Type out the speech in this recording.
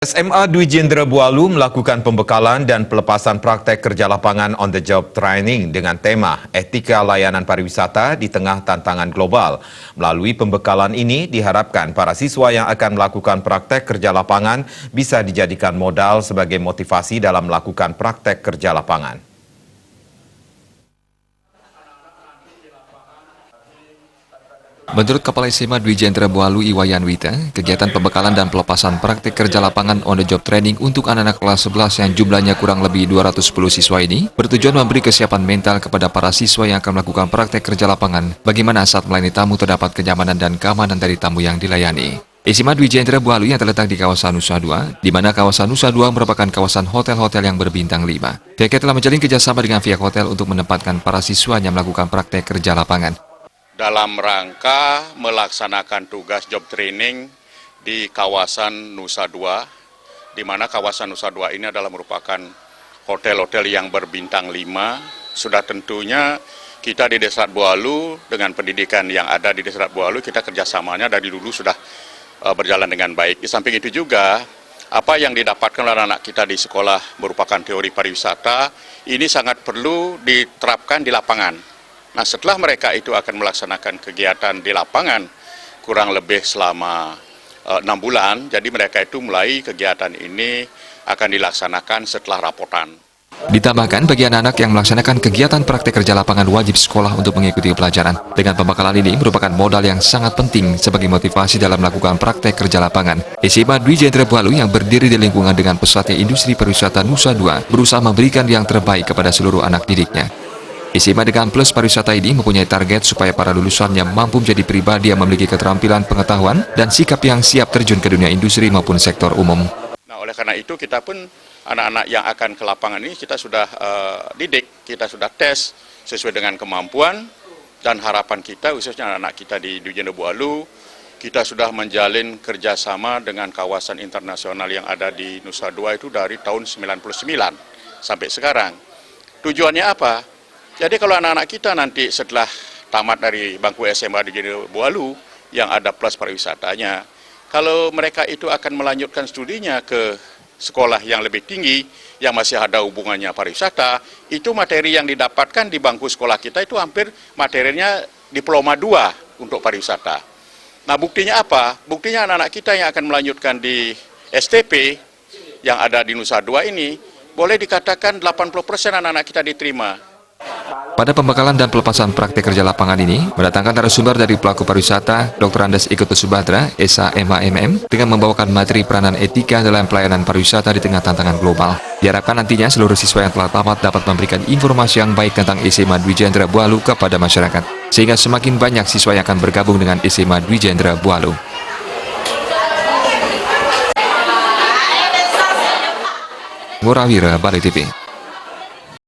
SMA Dwi Jendera Bualu melakukan pembekalan dan pelepasan praktek kerja lapangan on the job training dengan tema Etika Layanan Pariwisata di Tengah Tantangan Global. Melalui pembekalan ini diharapkan para siswa yang akan melakukan praktek kerja lapangan bisa dijadikan modal sebagai motivasi dalam melakukan praktek kerja lapangan. Menurut Kepala SMA Dwi Jendera Bualu Iwayan Wita, kegiatan pembekalan dan pelepasan praktik kerja lapangan on the job training untuk anak-anak kelas 11 yang jumlahnya kurang lebih 210 siswa ini bertujuan memberi kesiapan mental kepada para siswa yang akan melakukan praktek kerja lapangan, bagaimana saat melayani tamu terdapat kenyamanan dan keamanan dari tamu yang dilayani. SMA Dwi Jendera Bualu yang terletak di kawasan Nusa Dua, di mana kawasan Nusa Dua merupakan kawasan hotel-hotel yang berbintang 5. Pihaknya telah menjalin kerjasama dengan pihak hotel untuk menempatkan para siswanya melakukan praktek kerja lapangan. Dalam rangka melaksanakan tugas job training di kawasan Nusa Dua, di mana kawasan Nusa Dua ini adalah merupakan hotel-hotel yang berbintang 5. Sudah tentunya kita di Desa Bualu dengan pendidikan yang ada di Desa Bualu, kita kerjasamanya dari dulu sudah berjalan dengan baik. Di samping itu juga, apa yang didapatkan oleh anak kita di sekolah merupakan teori pariwisata, ini sangat perlu diterapkan di lapangan. Nah, setelah mereka itu akan melaksanakan kegiatan di lapangan kurang lebih selama 6 bulan, jadi mereka itu mulai kegiatan ini akan dilaksanakan setelah rapotan. Ditambahkan, bagi anak-anak yang melaksanakan kegiatan praktek kerja lapangan wajib sekolah untuk mengikuti pelajaran. Dengan pembekalan ini merupakan modal yang sangat penting sebagai motivasi dalam melakukan praktek kerja lapangan. SMA Dwi Jendera Bualu yang berdiri di lingkungan dengan pesatnya industri pariwisata Nusa Dua berusaha memberikan yang terbaik kepada seluruh anak didiknya. SMA dengan plus pariwisata ini mempunyai target supaya para lulusannya mampu menjadi pribadi yang memiliki keterampilan, pengetahuan, dan sikap yang siap terjun ke dunia industri maupun sektor umum. Nah, oleh karena itu kita pun anak-anak yang akan ke lapangan ini kita sudah didik, kita sudah tes sesuai dengan kemampuan dan harapan kita, khususnya anak-anak kita di Dwi Jendera Bualu, kita sudah menjalin kerjasama dengan kawasan internasional yang ada di Nusa Dua itu dari tahun 99 sampai sekarang. Tujuannya apa? Jadi kalau anak-anak kita nanti setelah tamat dari bangku SMA di Jendera Bualu yang ada plus pariwisatanya, kalau mereka itu akan melanjutkan studinya ke sekolah yang lebih tinggi, yang masih ada hubungannya pariwisata, itu materi yang didapatkan di bangku sekolah kita itu hampir materinya diploma 2 untuk pariwisata. Nah, buktinya apa? Buktinya anak-anak kita yang akan melanjutkan di STP yang ada di Nusa Dua ini, boleh dikatakan 80% anak-anak kita diterima. Pada pembekalan dan pelepasan praktek kerja lapangan ini, mendatangkan narasumber dari pelaku pariwisata, Dr. Andes Ikoto Subadra, SHMAMM, dengan membawakan materi peranan etika dalam pelayanan pariwisata di tengah tantangan global. Diharapkan nantinya seluruh siswa yang telah tamat dapat memberikan informasi yang baik tentang SMA Dwi Jendera Bualu kepada masyarakat, sehingga semakin banyak siswa yang akan bergabung dengan SMA Dwi Jendera Bualu. Ngurawira, Bali TV.